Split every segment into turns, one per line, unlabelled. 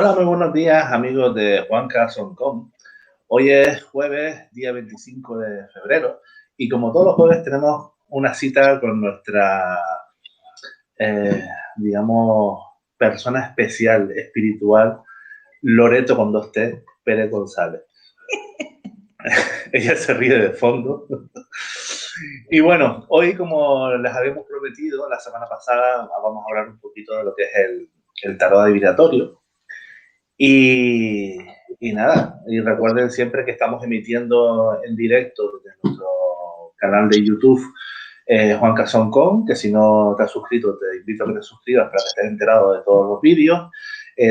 Hola, muy buenos días, amigos de juancas.com. Hoy es jueves, día 25 de febrero, y como todos los jueves tenemos una cita con nuestra, digamos, persona especial, espiritual, Loreto con 2T, Pérez González. Ella se ríe de fondo. Y bueno, hoy, como les habíamos prometido la semana pasada, vamos a hablar un poquito de lo que es el tarot adivinatorio. Y nada, y recuerden siempre que estamos emitiendo en directo desde nuestro canal de YouTube, juancas.com, que si no te has suscrito, te invito a que te suscribas para que estés enterado de todos los vídeos.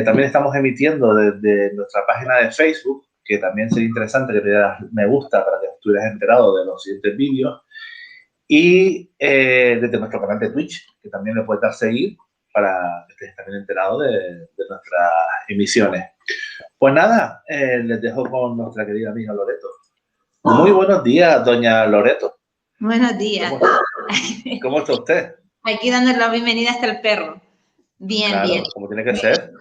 También estamos emitiendo desde nuestra página de Facebook, que también sería interesante que te das me gusta para que estuvieras enterado de los siguientes vídeos. Y desde nuestro canal de Twitch, que también le puedes dar seguir para que estés también enterado de nuestras emisiones. Pues nada, les dejo con nuestra querida amiga Loreto. Muy buenos días, doña Loreto.
Buenos días.
¿Cómo está usted?
Aquí dándole la bienvenida hasta el perro. Bien,
claro,
bien.
Como tiene que ser.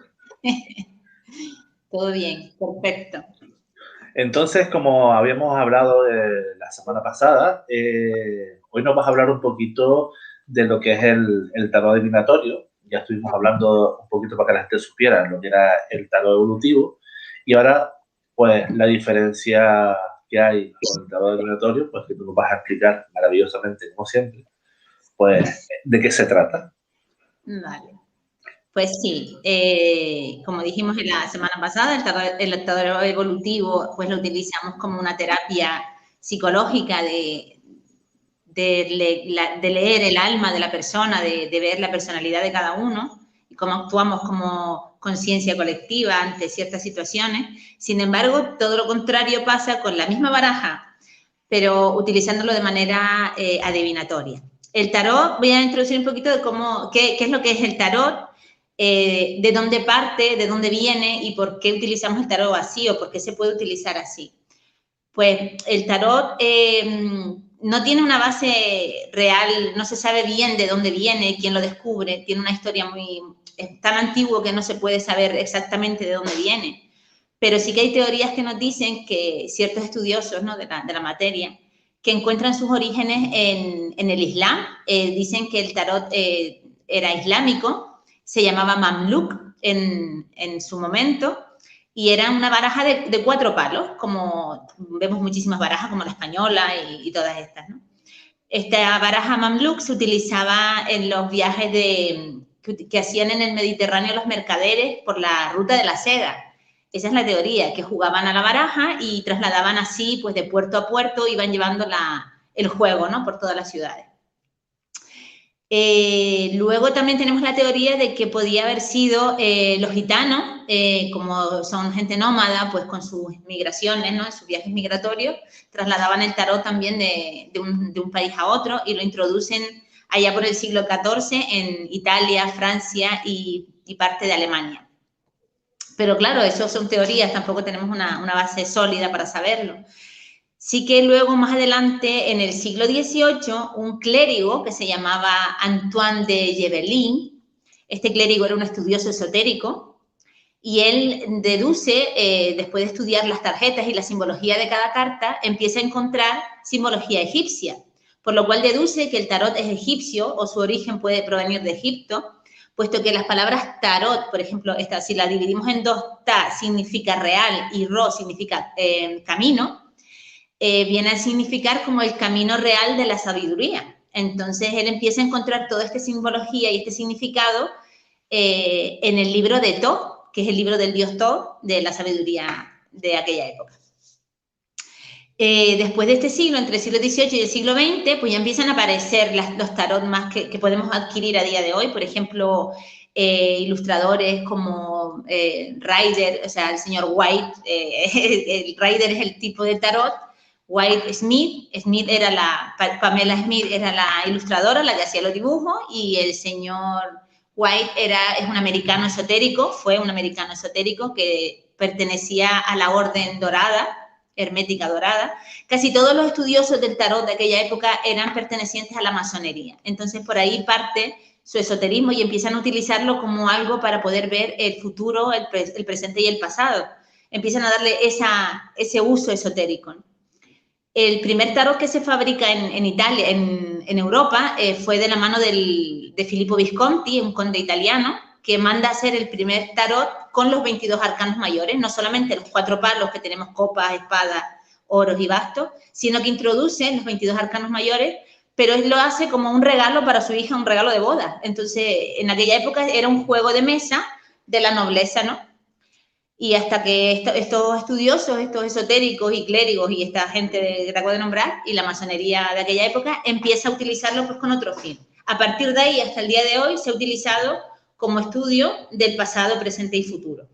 Todo bien, perfecto.
Entonces, como habíamos hablado la semana pasada, hoy nos vas a hablar un poquito de lo que es el tarot adivinatorio. Ya estuvimos hablando un poquito para que la gente supiera lo que era el tarot evolutivo. Y ahora, pues, la diferencia que hay con el tarot adivinatorio, pues que tú nos vas a explicar maravillosamente, como siempre, pues, de qué se trata.
Vale. Pues sí, como dijimos en la semana pasada, el tarot evolutivo pues lo utilizamos como una terapia psicológica de leer el alma de la persona, de ver la personalidad de cada uno y cómo actuamos como conciencia colectiva ante ciertas situaciones. Sin embargo, todo lo contrario pasa con la misma baraja, pero utilizándolo de manera adivinatoria. El tarot, voy a introducir un poquito de qué es lo que es el tarot, de dónde parte, de dónde viene y por qué utilizamos el tarot así o por qué se puede utilizar así. Pues el tarot no tiene una base real, no se sabe bien de dónde viene, quién lo descubre, tiene una historia es tan antiguo que no se puede saber exactamente de dónde viene. Pero sí que hay teorías que nos dicen que ciertos estudiosos, ¿no?, de la materia, que encuentran sus orígenes en el Islam, dicen que el tarot era islámico, se llamaba Mamluk en su momento, y era una baraja de 4 palos, como vemos muchísimas barajas, como la española y todas estas, ¿no? Esta baraja Mamluk se utilizaba en los viajes que hacían en el Mediterráneo los mercaderes por la ruta de la seda. Esa es la teoría, que jugaban a la baraja y trasladaban así, pues de puerto a puerto, iban llevando el juego, ¿no?, por todas las ciudades. Luego también tenemos la teoría de que podía haber sido los gitanos, como son gente nómada, pues con sus migraciones, ¿no?, en sus viajes migratorios, trasladaban el tarot también de un país a otro y lo introducen allá por el siglo XIV en Italia, Francia y parte de Alemania. Pero claro, eso son teorías, tampoco tenemos una base sólida para saberlo. Sí que luego, más adelante, en el siglo XVIII, un clérigo que se llamaba Antoine de Gebelin, este clérigo era un estudioso esotérico, y él deduce, después de estudiar las tarjetas y la simbología de cada carta, empieza a encontrar simbología egipcia, por lo cual deduce que el tarot es egipcio o su origen puede provenir de Egipto, puesto que las palabras tarot, por ejemplo, si la dividimos en dos, ta significa real y ro significa camino, viene a significar como el camino real de la sabiduría. Entonces, él empieza a encontrar toda esta simbología y este significado en el libro de Thoth, que es el libro del dios Thoth, de la sabiduría de aquella época. Después de este siglo, entre el siglo XVIII y el siglo XX, pues ya empiezan a aparecer los tarot más que podemos adquirir a día de hoy. Por ejemplo, ilustradores como Rider, o sea, el señor White. El Rider es el tipo de tarot. White Smith era Pamela Smith era la ilustradora, la que hacía los dibujos, y el señor White es un americano esotérico, fue un americano esotérico que pertenecía a la Orden Dorada, hermética dorada. Casi todos los estudiosos del tarot de aquella época eran pertenecientes a la masonería. Entonces, por ahí parte su esoterismo y empiezan a utilizarlo como algo para poder ver el futuro, el presente y el pasado. Empiezan a darle ese uso esotérico. El primer tarot que se fabrica en Italia, en Europa, fue de la mano de Filippo Visconti, un conde italiano, que manda a hacer el primer tarot con los 22 arcanos mayores, no solamente los 4 palos que tenemos, copas, espadas, oros y bastos, sino que introduce los 22 arcanos mayores, pero él lo hace como un regalo para su hija, un regalo de boda. Entonces, en aquella época era un juego de mesa de la nobleza, ¿no? Y hasta que estos estudiosos, estos esotéricos y clérigos y esta gente que te acabo de nombrar, y la masonería de aquella época, empieza a utilizarlo pues con otro fin. A partir de ahí, hasta el día de hoy, se ha utilizado como estudio del pasado, presente y futuro.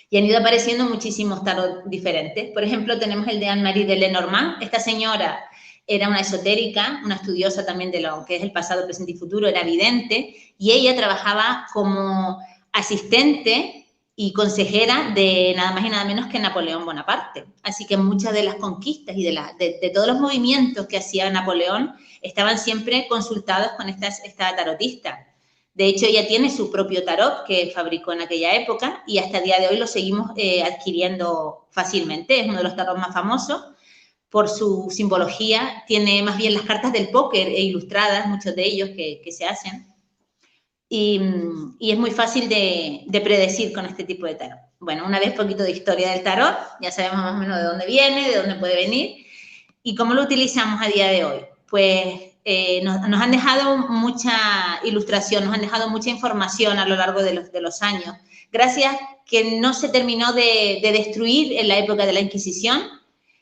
Y han ido apareciendo muchísimos tarot diferentes. Por ejemplo, tenemos el de Anne-Marie de Lenormand. Esta señora era una esotérica, una estudiosa también de lo que es el pasado, presente y futuro, era vidente, y ella trabajaba como asistente y consejera de nada más y nada menos que Napoleón Bonaparte. Así que muchas de las conquistas y de todos los movimientos que hacía Napoleón estaban siempre consultados con esta tarotista. De hecho, ella tiene su propio tarot que fabricó en aquella época y hasta el día de hoy lo seguimos adquiriendo fácilmente. Es uno de los tarots más famosos por su simbología. Tiene más bien las cartas del póker ilustradas, muchos de ellos que se hacen. Y es muy fácil de predecir con este tipo de tarot. Bueno, una vez poquito de historia del tarot, ya sabemos más o menos de dónde viene, de dónde puede venir y cómo lo utilizamos a día de hoy. Pues nos han dejado mucha ilustración, nos han dejado mucha información a lo largo de los años, gracias que no se terminó de destruir en la época de la Inquisición.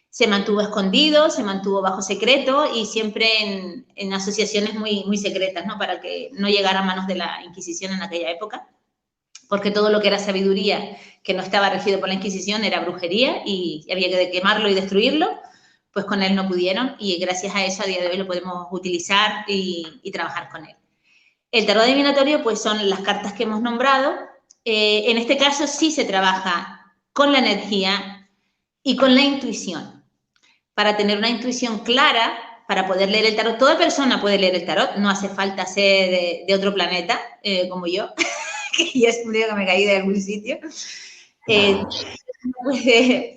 Se mantuvo escondido, se mantuvo bajo secreto y siempre en asociaciones muy, muy secretas, ¿no? Para que no llegara a manos de la Inquisición en aquella época, porque todo lo que era sabiduría que no estaba regido por la Inquisición era brujería y había que quemarlo y destruirlo, pues con él no pudieron y gracias a eso a día de hoy lo podemos utilizar y trabajar con él. El tarot adivinatorio pues son las cartas que hemos nombrado. En este caso sí se trabaja con la energía y con la intuición. Para tener una intuición clara, para poder leer el tarot, toda persona puede leer el tarot, no hace falta ser de otro planeta, como yo, que ya es un día que me caí de algún sitio.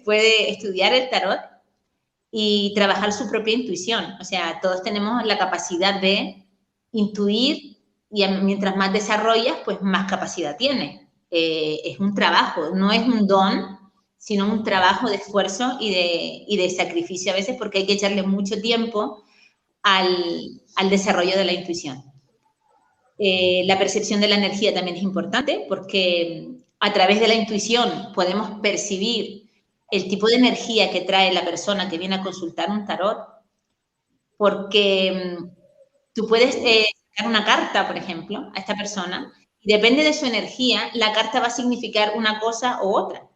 Puede estudiar el tarot y trabajar su propia intuición. O sea, todos tenemos la capacidad de intuir y mientras más desarrollas, pues más capacidad tienes. Es un trabajo, no es un don, sino un trabajo de esfuerzo y de sacrificio a veces porque hay que echarle mucho tiempo al desarrollo de la intuición. La percepción de la energía también es importante porque a través de la intuición podemos percibir el tipo de energía que trae la persona que viene a consultar un tarot, porque tú puedes sacar una carta, por ejemplo, a esta persona y depende de su energía, la carta va a significar una cosa u otra.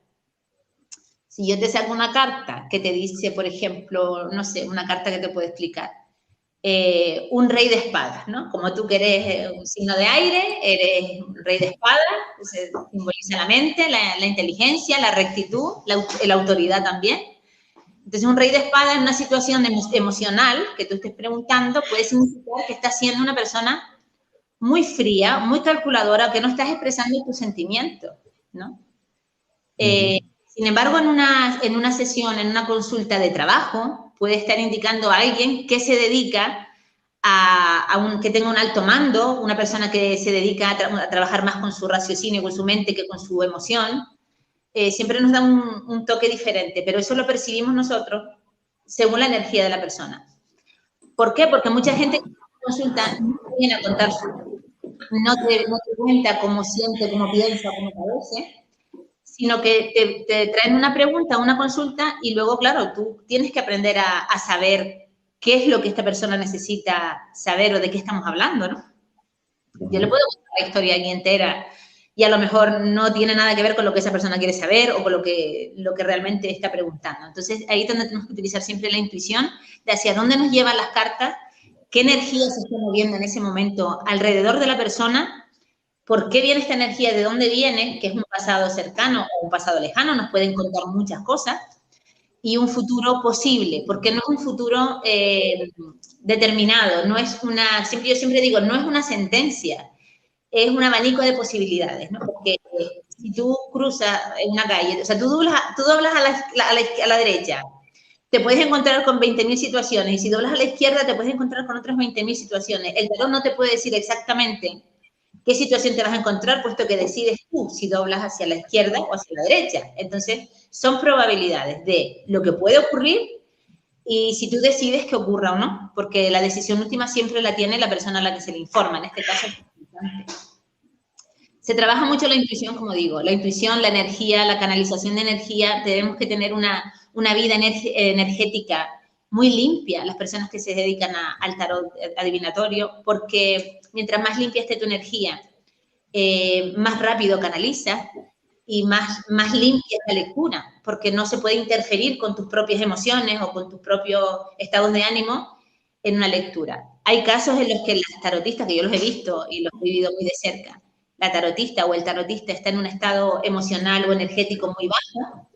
Si yo te saco una carta que te dice, por ejemplo, no sé, una carta que te puede explicar, un rey de espadas, ¿no? Como tú que eres un signo de aire, eres un rey de espadas, se simboliza la mente, la inteligencia, la rectitud, la autoridad también. Entonces, un rey de espadas en una situación emocional que tú estés preguntando puede significar que estás siendo una persona muy fría, muy calculadora, que no estás expresando tus sentimientos, ¿no? Sin embargo, en una sesión, en una consulta de trabajo, puede estar indicando a alguien que se dedica que tenga un alto mando, una persona que se dedica a trabajar más con su raciocinio, con su mente, que con su emoción. Siempre nos da un toque diferente, pero eso lo percibimos nosotros según la energía de la persona. ¿Por qué? Porque mucha gente que consulta no viene a contar no te cuenta cómo siente, cómo piensa, cómo parece, sino que te traen una pregunta, una consulta y luego, claro, tú tienes que aprender a saber qué es lo que esta persona necesita saber o de qué estamos hablando, ¿no? Yo le puedo contar la historia aquí entera y a lo mejor no tiene nada que ver con lo que esa persona quiere saber o con lo que realmente está preguntando. Entonces, ahí es donde tenemos que utilizar siempre la intuición de hacia dónde nos llevan las cartas, qué energía se está moviendo en ese momento alrededor de la persona. ¿Por qué viene esta energía? ¿De dónde viene? Que es un pasado cercano o un pasado lejano, nos pueden contar muchas cosas. y un futuro posible, porque no es un futuro determinado, no es yo siempre digo, no es una sentencia, es un abanico de posibilidades, ¿no? Porque si tú cruzas en una calle, o sea, tú doblas a la derecha, te puedes encontrar con 20.000 situaciones, y si doblas a la izquierda te puedes encontrar con otras 20.000 situaciones. El tarot no te puede decir exactamente qué situación te vas a encontrar, puesto que decides tú si doblas hacia la izquierda o hacia la derecha. Entonces, son probabilidades de lo que puede ocurrir y si tú decides que ocurra o no, porque la decisión última siempre la tiene la persona a la que se le informa, en este caso el consultante. Se trabaja mucho la intuición, como digo, la intuición, la energía, la canalización de energía. Tenemos que tener una vida energética muy limpia, las personas que se dedican al tarot adivinatorio, porque mientras más limpia esté tu energía, más rápido canalizas y más limpia es la lectura, porque no se puede interferir con tus propias emociones o con tus propios estados de ánimo en una lectura. Hay casos en los que las tarotistas, que yo los he visto y los he vivido muy de cerca, la tarotista o el tarotista está en un estado emocional o energético muy bajo,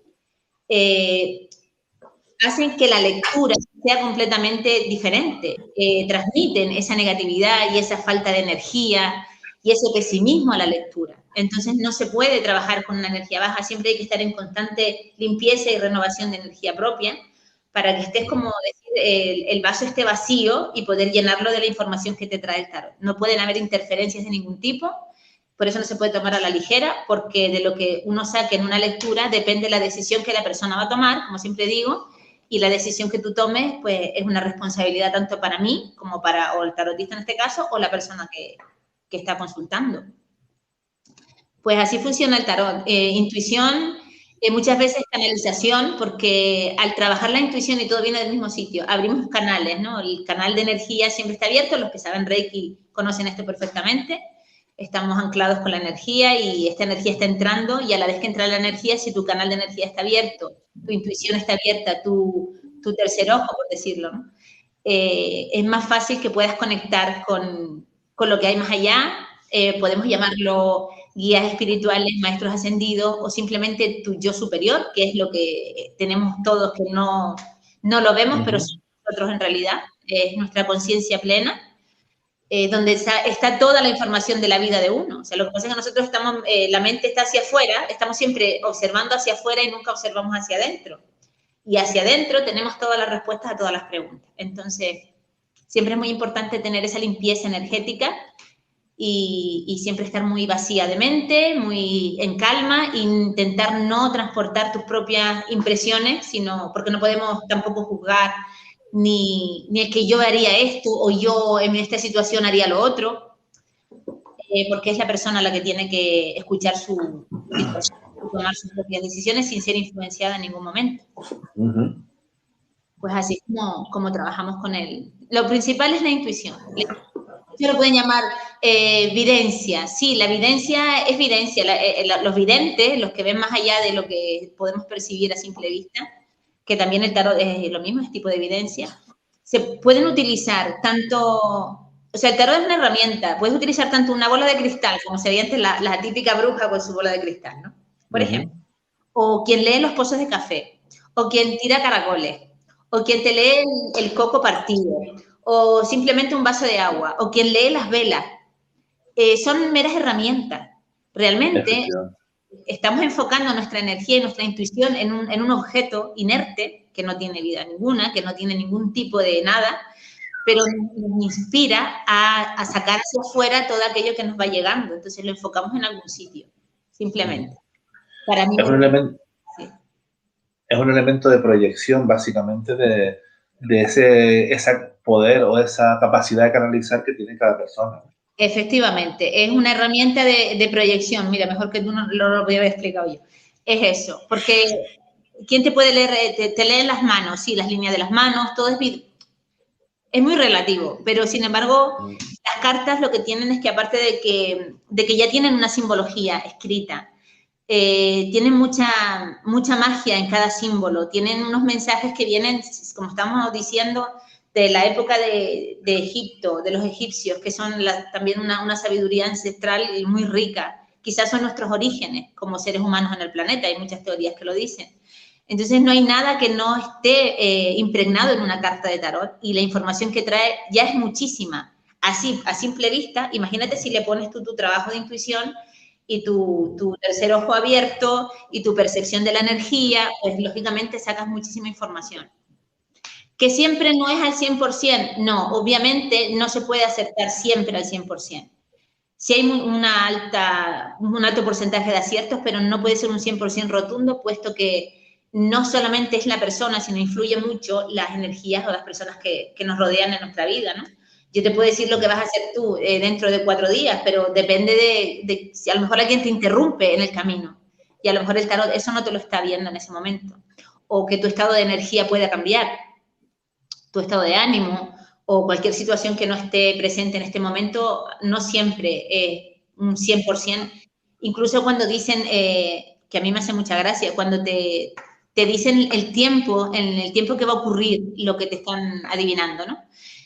hacen que la lectura sea completamente diferente, transmiten esa negatividad y esa falta de energía y ese pesimismo a la lectura. Entonces no se puede trabajar con una energía baja, siempre hay que estar en constante limpieza y renovación de energía propia para que estés, como decir, el vaso esté vacío y poder llenarlo de la información que te trae el tarot. No pueden haber interferencias de ningún tipo, por eso no se puede tomar a la ligera, porque de lo que uno saque en una lectura depende la decisión que la persona va a tomar, como siempre digo, y la decisión que tú tomes, pues es una responsabilidad tanto para mí como para o el tarotista en este caso o la persona que está consultando. Pues así funciona el tarot. Intuición, muchas veces canalización, porque al trabajar la intuición y todo viene del mismo sitio, abrimos canales, ¿no? El canal de energía siempre está abierto, los que saben Reiki conocen esto perfectamente. Estamos anclados con la energía y esta energía está entrando, y a la vez que entra la energía, si tu canal de energía está abierto, tu intuición está abierta, tu tercer ojo, por decirlo, ¿no? Es más fácil que puedas conectar con lo que hay más allá. Podemos llamarlo guías espirituales, maestros ascendidos o simplemente tu yo superior, que es lo que tenemos todos, que no lo vemos, pero nosotros en realidad, es nuestra conciencia plena, donde está toda la información de la vida de uno. O sea, lo que pasa es que nosotros estamos, la mente está hacia afuera, estamos siempre observando hacia afuera y nunca observamos hacia adentro. Y hacia adentro tenemos todas las respuestas a todas las preguntas. Entonces, siempre es muy importante tener esa limpieza energética y siempre estar muy vacía de mente, muy en calma, e intentar no transportar tus propias impresiones, sino porque no podemos tampoco juzgar ni el que yo haría esto o yo en esta situación haría lo otro, porque es la persona la que tiene que escuchar su situación y tomar sus propias decisiones sin ser influenciada en ningún momento. Pues así como trabajamos con él. Lo principal es la intuición. Se lo pueden llamar videncia. Sí, la videncia es videncia. Los videntes, los que ven más allá de lo que podemos percibir a simple vista, que también el tarot es lo mismo, es tipo de evidencia, se pueden utilizar tanto, o sea, el tarot es una herramienta, puedes utilizar tanto una bola de cristal, como se veía antes la típica bruja con su bola de cristal, ¿no? Por ejemplo, o quien lee los pozos de café, o quien tira caracoles, o quien te lee el coco partido, o simplemente un vaso de agua, o quien lee las velas. Son meras herramientas. Realmente estamos enfocando nuestra energía y nuestra intuición en un objeto inerte, que no tiene vida ninguna, que no tiene ningún tipo de nada, pero nos inspira a sacar hacia afuera todo aquello que nos va llegando. Entonces lo enfocamos en algún sitio, simplemente. Para mí
es un elemento de proyección, básicamente, de ese poder o esa capacidad de canalizar que tiene cada persona.
Efectivamente, es una herramienta de proyección. Mira, mejor que tú no lo voy a haber explicado yo. Es eso, porque ¿quién te puede leer? Te leen las manos, sí, las líneas de las manos, todo es muy relativo, pero sin embargo, las cartas lo que tienen es que, aparte de que ya tienen una simbología escrita, tienen mucha magia en cada símbolo, tienen unos mensajes que vienen, como estamos diciendo, de la época de Egipto, de los egipcios, que son también una sabiduría ancestral y muy rica. Quizás son nuestros orígenes como seres humanos en el planeta, hay muchas teorías que lo dicen. Entonces no hay nada que no esté impregnado en una carta de tarot y la información que trae ya es muchísima. Así, a simple vista, imagínate si le pones tú tu trabajo de intuición y tu tercer ojo abierto y tu percepción de la energía, pues lógicamente sacas muchísima información. Que siempre no es al 100%, no, obviamente no se puede acertar siempre al 100%. Sí hay un alto porcentaje de aciertos, pero no puede ser un 100% rotundo, puesto que no solamente es la persona, sino influye mucho las energías o las personas que nos rodean en nuestra vida, ¿no? Yo te puedo decir lo que vas a hacer tú dentro de 4 días, pero depende de si a lo mejor alguien te interrumpe en el camino y a lo mejor el tarot eso no te lo está viendo en ese momento. O que tu estado de energía pueda cambiar, tu estado de ánimo o cualquier situación que no esté presente en este momento, no siempre es un 100%. Incluso cuando dicen, que a mí me hace mucha gracia, cuando te dicen el tiempo, en el tiempo que va a ocurrir lo que te están adivinando, ¿no?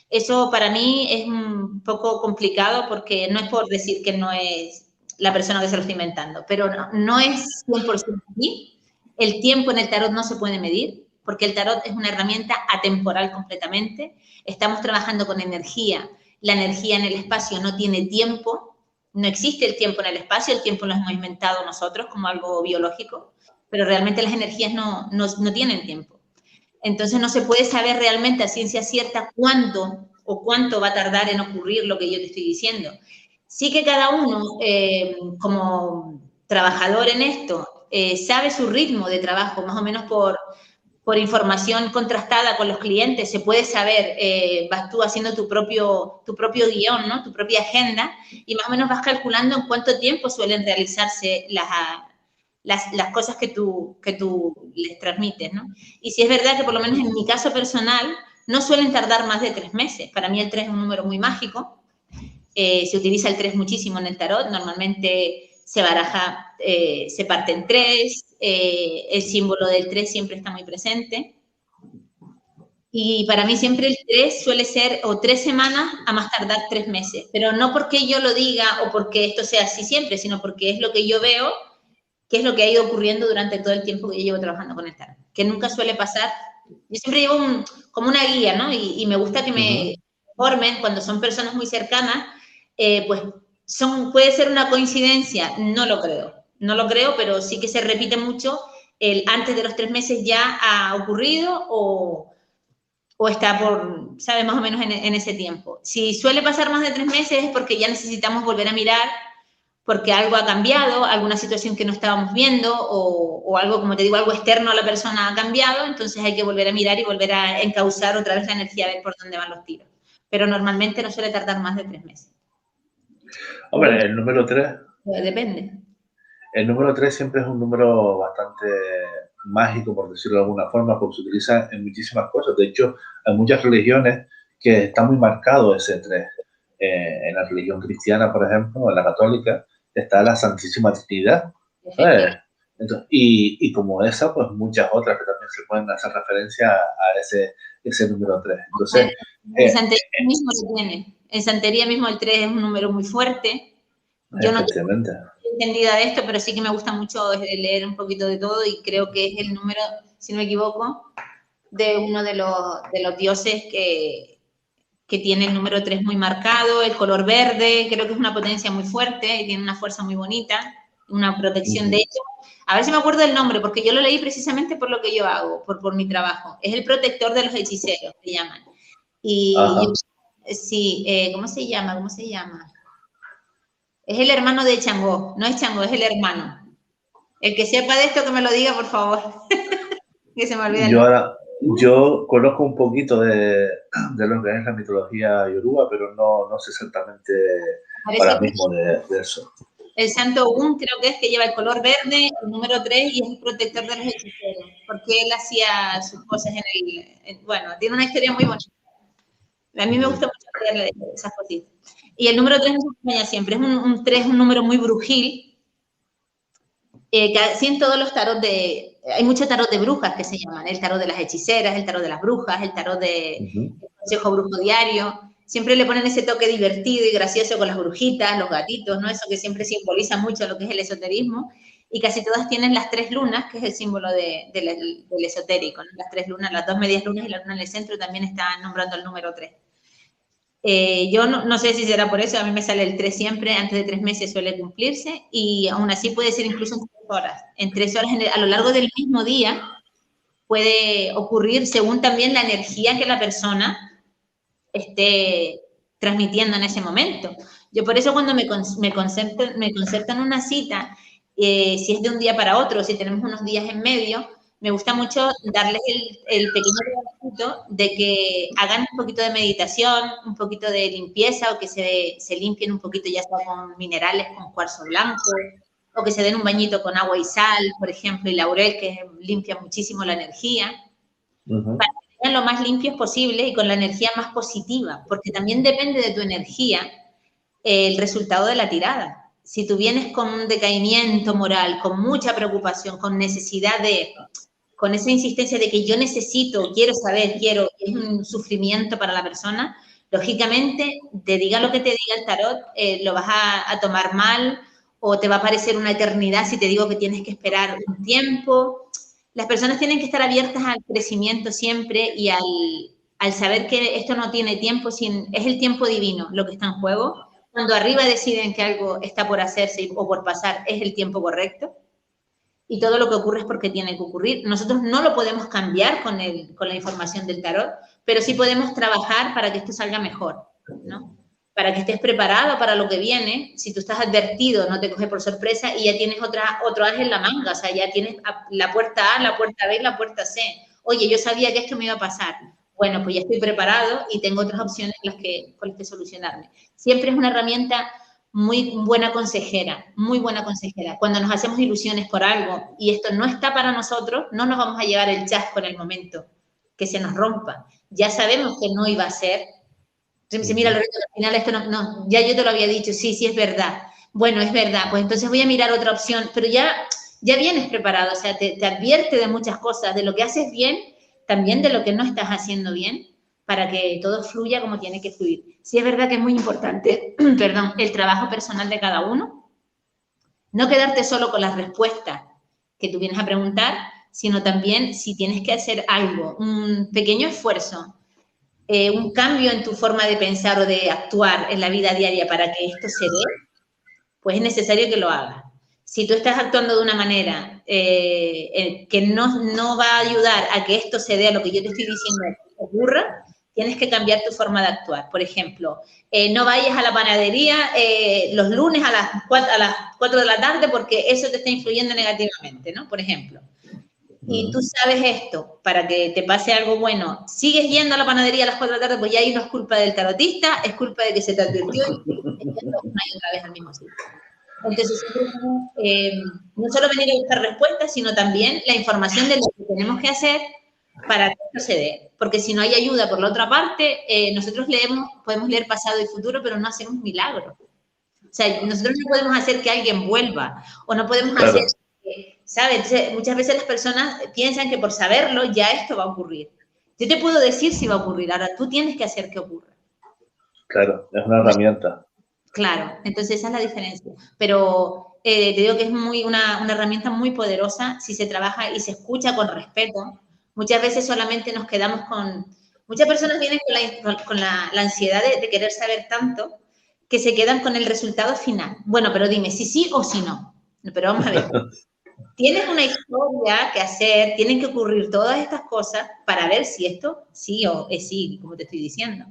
Eso para mí es un poco complicado porque no es por decir que no es la persona que se lo está inventando, pero no es 100% así. El tiempo en el tarot no se puede medir porque el tarot es una herramienta atemporal completamente. Estamos trabajando con energía. La energía en el espacio no tiene tiempo. No existe el tiempo en el espacio. El tiempo lo hemos inventado nosotros como algo biológico, pero realmente las energías no tienen tiempo. Entonces no se puede saber realmente a ciencia cierta cuándo o cuánto va a tardar en ocurrir lo que yo te estoy diciendo. Sí que cada uno, como trabajador en esto, sabe su ritmo de trabajo, más o menos por información contrastada con los clientes, se puede saber, vas tú haciendo tu propio guión, ¿no? Tu propia agenda, y más o menos vas calculando en cuánto tiempo suelen realizarse las cosas que tú les transmites, ¿no? Y si es verdad que por lo menos en mi caso personal no suelen tardar más de 3 meses. Para mí el 3 es un número muy mágico. Se utiliza el 3 muchísimo en el tarot. Normalmente se baraja, se parte en 3. El símbolo del 3 siempre está muy presente. Y para mí siempre el 3 suele ser o 3 semanas a más tardar 3 meses. Pero no porque yo lo diga o porque esto sea así siempre, sino porque es lo que yo veo, que es lo que ha ido ocurriendo durante todo el tiempo que yo llevo trabajando con el tarot. Que nunca suele pasar. Yo siempre llevo como una guía, ¿no? Y me gusta que me informen cuando son personas muy cercanas, pues puede ser una coincidencia, no lo creo, pero sí que se repite mucho el antes de los 3 meses ya ha ocurrido o está por, ¿sabes? Más o menos en ese tiempo. Si suele pasar más de 3 meses es porque ya necesitamos volver a mirar, porque algo ha cambiado, alguna situación que no estábamos viendo o algo, como te digo, algo externo a la persona ha cambiado, entonces hay que volver a mirar y volver a encauzar otra vez la energía a ver por dónde van los tiros. Pero normalmente no suele tardar más de 3 meses.
Hombre, el número 3...
Depende.
El número 3 siempre es un número bastante mágico, por decirlo de alguna forma, porque se utiliza en muchísimas cosas. De hecho, hay muchas religiones que está muy marcado ese 3. En la religión cristiana, por ejemplo, en la católica, está la Santísima Trinidad. Entonces, y como esa, pues muchas otras que también se pueden hacer referencia a ese número 3. Entonces,
en santería mismo lo tiene. En santería mismo el 3 es un número muy fuerte. Yo no estoy entendida de esto, pero sí que me gusta mucho leer un poquito de todo y creo que es el número, si no me equivoco, de uno de los dioses que tiene el número 3 muy marcado, el color verde, creo que es una potencia muy fuerte y tiene una fuerza muy bonita, una protección de hecho. A ver si me acuerdo del nombre, porque yo lo leí precisamente por lo que yo hago, por mi trabajo. Es el protector de los hechiceros, se llaman. Y sí, ¿cómo se llama? ¿Cómo se llama? Es el hermano de Changó, no es Changó, es el hermano. El que sepa de esto que me lo diga, por favor. Que se me olvida.
Yo conozco un poquito de lo que es la mitología yoruba, pero no sé exactamente ahora mismo de eso.
El santo Un creo que es que lleva el color verde, el número 3 y es el protector de los hechiceros, porque él hacía sus cosas bueno, tiene una historia muy bonita. A mí me gusta mucho leerle esas cositas. Y el número 3 nos acompaña siempre. Es un 3, un número muy brujil. Así en todos los tarot hay muchos tarot de brujas que se llaman. El tarot de las hechiceras, el tarot de las brujas, el tarot del consejo brujo diario. Siempre le ponen ese toque divertido y gracioso con las brujitas, los gatitos, ¿no? Eso que siempre simboliza mucho lo que es el esoterismo. y casi todas tienen las 3 lunas, que es el símbolo del esotérico, ¿no? Las 3 lunas, las 2 medias lunas y la luna en el centro también está nombrando el número 3. Yo no sé si será por eso, a mí me sale el 3 siempre, antes de 3 meses suele cumplirse, y aún así puede ser incluso en 3 horas. En 3 horas, a lo largo del mismo día, puede ocurrir según también la energía que la persona esté transmitiendo en ese momento. Yo por eso cuando me concertan una cita, si es de un día para otro, si tenemos unos días en medio, me gusta mucho darles el pequeño trabajito de que hagan un poquito de meditación, un poquito de limpieza, o que se limpien un poquito, ya sea con minerales, con cuarzo blanco, o que se den un bañito con agua y sal, por ejemplo, y laurel, que limpia muchísimo la energía, para que estén lo más limpios posible y con la energía más positiva, porque también depende de tu energía el resultado de la tirada. Si tú vienes con un decaimiento moral, con mucha preocupación, con necesidad con esa insistencia de que yo necesito, quiero saber, es un sufrimiento para la persona, lógicamente, te diga lo que te diga el tarot, lo vas a tomar mal, o te va a parecer una eternidad si te digo que tienes que esperar un tiempo. Las personas tienen que estar abiertas al crecimiento siempre y al saber que esto no tiene tiempo, es el tiempo divino lo que está en juego. Cuando arriba deciden que algo está por hacerse o por pasar, es el tiempo correcto. Y todo lo que ocurre es porque tiene que ocurrir. Nosotros no lo podemos cambiar con la información del tarot, pero sí podemos trabajar para que esto salga mejor, ¿no? Para que estés preparado para lo que viene. Si tú estás advertido, no te coge por sorpresa y ya tienes otro as en la manga. O sea, ya tienes la puerta A, la puerta B y la puerta C. Oye, yo sabía que esto me iba a pasar. Bueno, pues ya estoy preparado y tengo otras opciones con las que solucionarme. Siempre es una herramienta muy buena consejera, muy buena consejera. Cuando nos hacemos ilusiones por algo y esto no está para nosotros, no nos vamos a llevar el chasco en el momento que se nos rompa. Ya sabemos que no iba a ser. Entonces me dice, mira, Loreto, al final esto no, ya yo te lo había dicho, sí, es verdad. Bueno, es verdad, pues entonces voy a mirar otra opción, pero ya vienes preparado, o sea, te advierte de muchas cosas, de lo que haces bien, también de lo que no estás haciendo bien, para que todo fluya como tiene que fluir. Sí es verdad que es muy importante, perdón, el trabajo personal de cada uno, no quedarte solo con las respuestas que tú vienes a preguntar, sino también si tienes que hacer algo, un pequeño esfuerzo, un cambio en tu forma de pensar o de actuar en la vida diaria para que esto se dé, pues es necesario que lo hagas. Si tú estás actuando de una manera que no va a ayudar a que esto se dé, a lo que yo te estoy diciendo ocurra, tienes que cambiar tu forma de actuar. Por ejemplo, no vayas a la panadería los lunes a las 4 de la tarde porque eso te está influyendo negativamente, ¿no? Por ejemplo. Y tú sabes esto, para que te pase algo bueno, sigues yendo a la panadería a las 4 de la tarde, pues ya ahí no es culpa del tarotista, es culpa de que se te advirtió y sigues yendo una y otra vez al mismo sitio. Entonces, no solo venir a buscar respuestas, sino también la información de lo que tenemos que hacer para que esto se dé. Porque si no hay ayuda por la otra parte, nosotros podemos leer pasado y futuro, pero no hacemos milagros. O sea, nosotros no podemos hacer que alguien vuelva, o no podemos hacer... ¿Sabes? Entonces, muchas veces las personas piensan que por saberlo ya esto va a ocurrir. Yo te puedo decir si va a ocurrir, ahora tú tienes que hacer que ocurra.
Claro, es una herramienta.
Claro, entonces esa es la diferencia. Pero te digo que es una herramienta muy poderosa si se trabaja y se escucha con respeto. Muchas veces solamente nos quedamos con... Muchas personas vienen con la ansiedad de querer saber tanto que se quedan con el resultado final. Bueno, pero dime si sí o si no. Pero vamos a ver. Tienes una historia que hacer, tienen que ocurrir todas estas cosas para ver si esto sí o es sí, como te estoy diciendo.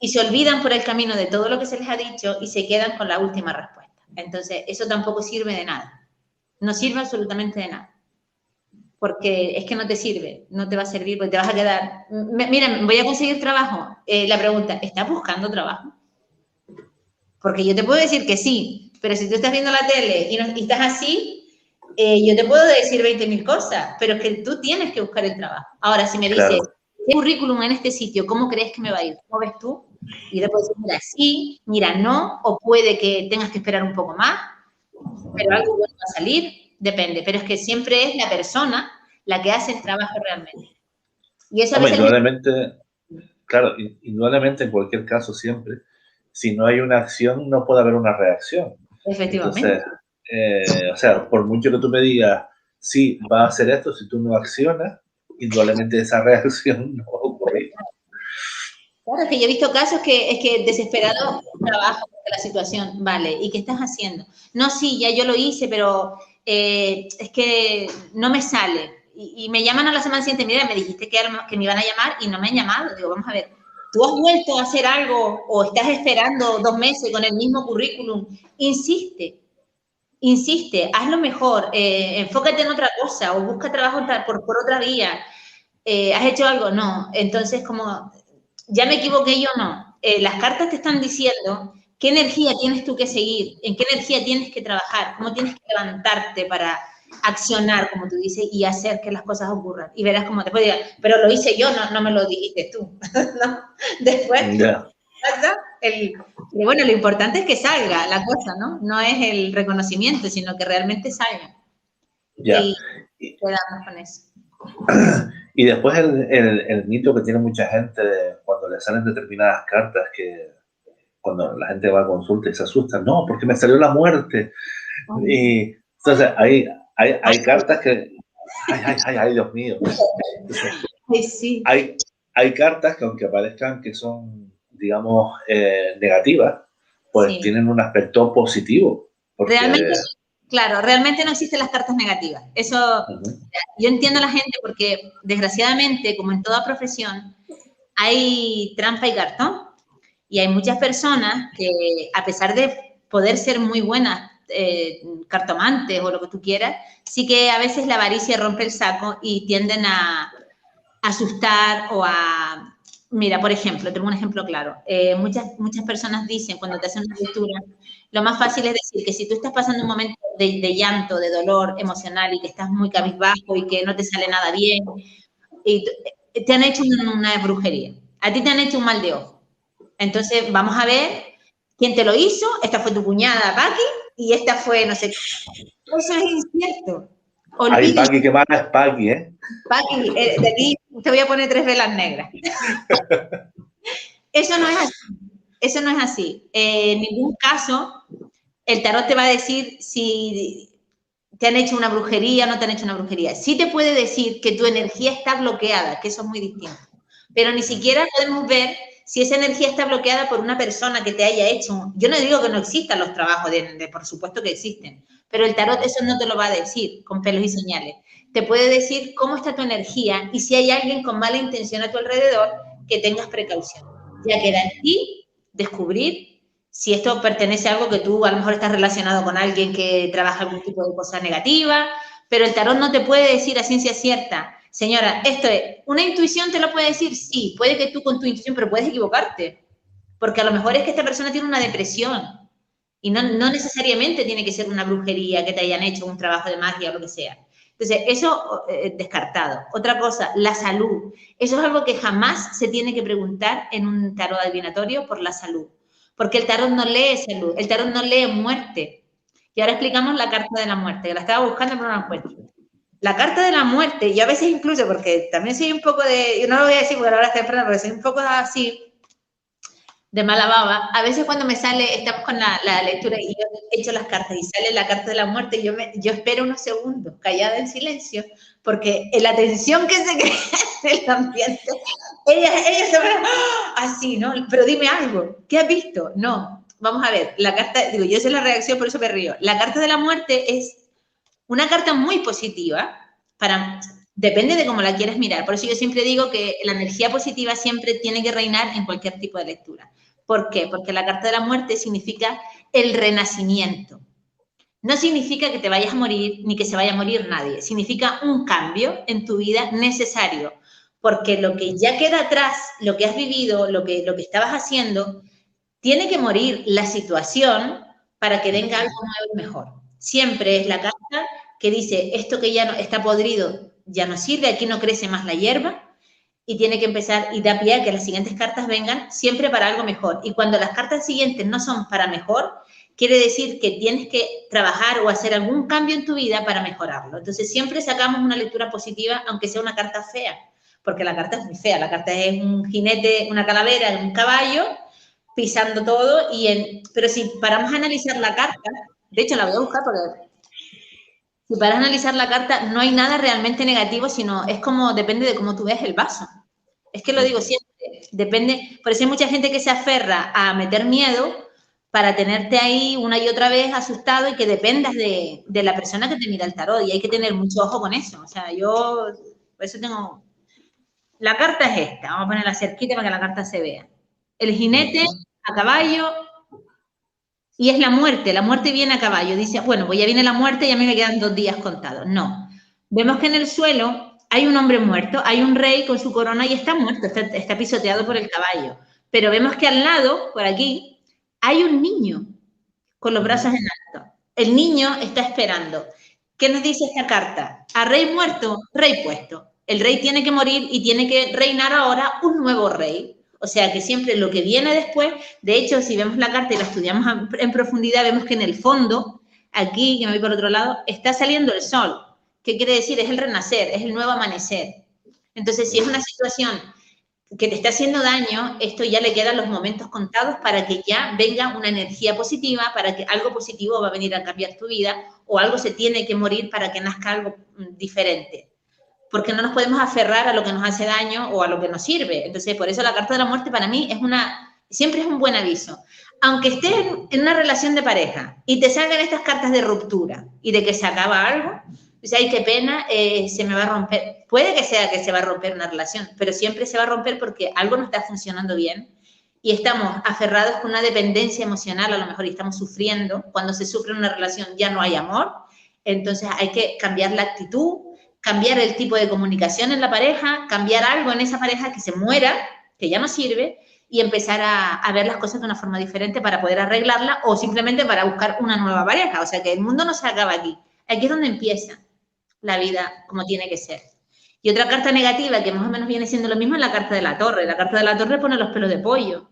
Y se olvidan por el camino de todo lo que se les ha dicho y se quedan con la última respuesta. Entonces, eso tampoco sirve de nada. No sirve absolutamente de nada. Porque es que no te sirve, no te va a servir, porque te vas a quedar... Mira, voy a conseguir trabajo. La pregunta, ¿estás buscando trabajo? Porque yo te puedo decir que sí, pero si tú estás viendo la tele y estás así... yo te puedo decir 20.000 cosas, pero es que tú tienes que buscar el trabajo. Ahora, si me dices, ¿qué currículum en este sitio? ¿Cómo crees que me va a ir? ¿Cómo ves tú? Y después decir, mira, sí, mira, no, o puede que tengas que esperar un poco más, pero algo bueno va a salir, depende. Pero es que siempre es la persona la que hace el trabajo realmente. Y eso a veces...
Indudablemente, claro, indudablemente en cualquier caso siempre, si no hay una acción, no puede haber una reacción.
Efectivamente.
Entonces, O sea, por mucho que tú me digas, sí, va a hacer esto, si tú no accionas, indudablemente esa reacción no va a ocurrir.
Claro, es que yo he visto casos que es que desesperado trabajo de la situación, vale, ¿y qué estás haciendo? No, sí, ya yo lo hice, pero es que no me sale. Y me llaman a la semana siguiente, mira, me dijiste que me iban a llamar y no me han llamado. Digo, vamos a ver, ¿tú has vuelto a hacer algo o estás esperando 2 meses con el mismo currículum? Insiste, insiste, hazlo mejor, enfócate en otra cosa o busca trabajo por otra vía. ¿Has hecho algo? No. Entonces, como ya me equivoqué yo, no. Las cartas te están diciendo qué energía tienes tú que seguir, en qué energía tienes que trabajar, cómo tienes que levantarte para accionar, como tú dices, y hacer que las cosas ocurran. Y verás cómo después digas, pero lo hice yo, no, no me lo dijiste tú. ¿No? Después,
Ya.
pero bueno, lo importante es que salga la cosa, ¿no? No es el reconocimiento, sino que realmente salga.
Ya.
Y quedamos con eso.
Y después el mito que tiene mucha gente cuando le salen determinadas cartas, que cuando la gente va a consulta y se asusta, no, porque me salió la muerte. Y entonces hay cartas que, ay, Dios mío. Entonces,
Sí.
hay cartas que aunque parezcan que son, digamos, negativas, pues
Sí.
tienen un aspecto positivo. Porque,
Realmente, claro, realmente no existen las cartas negativas. Eso, yo entiendo a la gente porque, desgraciadamente, como en toda profesión, hay trampa y cartón. Y hay muchas personas que, a pesar de poder ser muy buenas cartomantes o lo que tú quieras, sí que a veces la avaricia rompe el saco y tienden a asustar o a... Mira, por ejemplo, tengo un ejemplo claro. Muchas personas dicen cuando te hacen una lectura, lo más fácil es decir que si tú estás pasando un momento de llanto, de dolor emocional y que estás muy cabizbajo y que no te sale nada bien, y te han hecho una brujería. A ti te han hecho un mal de ojo. Entonces, vamos a ver quién te lo hizo. Esta fue tu cuñada, Paqui, y esta fue, no sé, eso es incierto.
ay,
Olvídate.
Paqui, qué mala es Paqui, ¿eh?
Paqui, de aquí te voy a poner 3 velas negras. Eso no es así. Eso no es así. En ningún caso el tarot te va a decir si te han hecho una brujería o no te han hecho una brujería. Sí te puede decir que tu energía está bloqueada, que eso es muy distinto. Pero ni siquiera podemos ver si esa energía está bloqueada por una persona que te haya hecho. Yo no digo que no existan los trabajos, por supuesto que existen, pero el tarot eso no te lo va a decir con pelos y señales. Te puede decir cómo está tu energía y si hay alguien con mala intención a tu alrededor, que tengas precaución. Ya queda en ti descubrir si esto pertenece a algo que tú a lo mejor estás relacionado con alguien que trabaja algún tipo de cosa negativa, pero el tarot no te puede decir a ciencia cierta, señora, esto es, una intuición te lo puede decir, sí, puede que tú con tu intuición, pero puedes equivocarte, porque a lo mejor es que esta persona tiene una depresión y no necesariamente tiene que ser una brujería que te hayan hecho un trabajo de magia o lo que sea. Entonces, eso descartado. Otra cosa, la salud. Eso es algo que jamás se tiene que preguntar en un tarot adivinatorio por la salud. Porque el tarot no lee salud, el tarot no lee muerte. Y ahora explicamos la carta de la muerte, que la estaba buscando pero no la encuentro. La carta de la muerte, yo a veces incluso, porque también soy un poco de, yo no lo voy a decir porque ahora está temprano, porque soy un poco así, de mala baba, a veces cuando me sale, estamos con la lectura y yo echo las cartas y sale la carta de la muerte, yo espero unos segundos, callada en silencio, porque la tensión que se crea en el ambiente, ella se ve así, ¿no? Pero dime algo, ¿qué has visto? No, vamos a ver, la carta, digo, yo sé la reacción, por eso me río. La carta de la muerte es una carta muy positiva, depende de cómo la quieras mirar. Por eso yo siempre digo que la energía positiva siempre tiene que reinar en cualquier tipo de lectura. ¿Por qué? Porque la carta de la muerte significa el renacimiento. No significa que te vayas a morir ni que se vaya a morir nadie. Significa un cambio en tu vida necesario. Porque lo que ya queda atrás, lo que has vivido, lo que estabas haciendo, tiene que morir la situación para que venga algo nuevo y mejor. Siempre es la carta que dice, esto que ya no está podrido ya no sirve, aquí no crece más la hierba, y tiene que empezar y da pie a que las siguientes cartas vengan siempre para algo mejor. Y cuando las cartas siguientes no son para mejor, quiere decir que tienes que trabajar o hacer algún cambio en tu vida para mejorarlo. Entonces siempre sacamos una lectura positiva, aunque sea una carta fea, porque la carta es muy fea, la carta es un jinete, una calavera, un caballo, pisando todo, pero si paramos a analizar la carta, De hecho, la voy a buscar porque si para analizar la carta no hay nada realmente negativo, sino es como, depende de cómo tú ves el vaso. Es que lo digo siempre, depende, por eso hay mucha gente que se aferra a meter miedo para tenerte ahí una y otra vez asustado y que dependas de la persona que te mira el tarot, y hay que tener mucho ojo con eso. O sea, yo, por eso tengo... La carta es esta, vamos a ponerla cerquita para que la carta se vea. El jinete a caballo, y es la muerte viene a caballo. Dice, bueno, pues ya viene la muerte, ya me quedan 2 días contados. No. Vemos que en el suelo hay un hombre muerto, hay un rey con su corona y está muerto, está pisoteado por el caballo. Pero vemos que al lado, por aquí, hay un niño con los brazos en alto. El niño está esperando. ¿Qué nos dice esta carta? A rey muerto, rey puesto. El rey tiene que morir y tiene que reinar ahora un nuevo rey. O sea que siempre lo que viene después, de hecho, si vemos la carta y la estudiamos en profundidad, vemos que en el fondo, aquí, que me voy por otro lado, está saliendo el sol. ¿Qué quiere decir? Es el renacer, es el nuevo amanecer. Entonces, si es una situación que te está haciendo daño, esto ya le quedan los momentos contados para que ya venga una energía positiva, para que algo positivo va a venir a cambiar tu vida, o algo se tiene que morir para que nazca algo diferente. Porque no nos podemos aferrar a lo que nos hace daño o a lo que nos sirve. Entonces, por eso la carta de la muerte para mí siempre es un buen aviso. Aunque estés en una relación de pareja y te salgan estas cartas de ruptura y de que se acaba algo, dice, ay, qué pena, se me va a romper. Puede que sea que se va a romper una relación, pero siempre se va a romper porque algo no está funcionando bien y estamos aferrados con una dependencia emocional, a lo mejor, y estamos sufriendo. Cuando se sufre una relación ya no hay amor, entonces hay que cambiar la actitud, cambiar el tipo de comunicación en la pareja, cambiar algo en esa pareja que se muera, que ya no sirve, y empezar a ver las cosas de una forma diferente para poder arreglarla o simplemente para buscar una nueva pareja. O sea, que el mundo no se acaba aquí. Aquí es donde empieza la vida como tiene que ser. Y otra carta negativa que más o menos viene siendo lo mismo es la carta de la torre. La carta de la torre pone los pelos de pollo.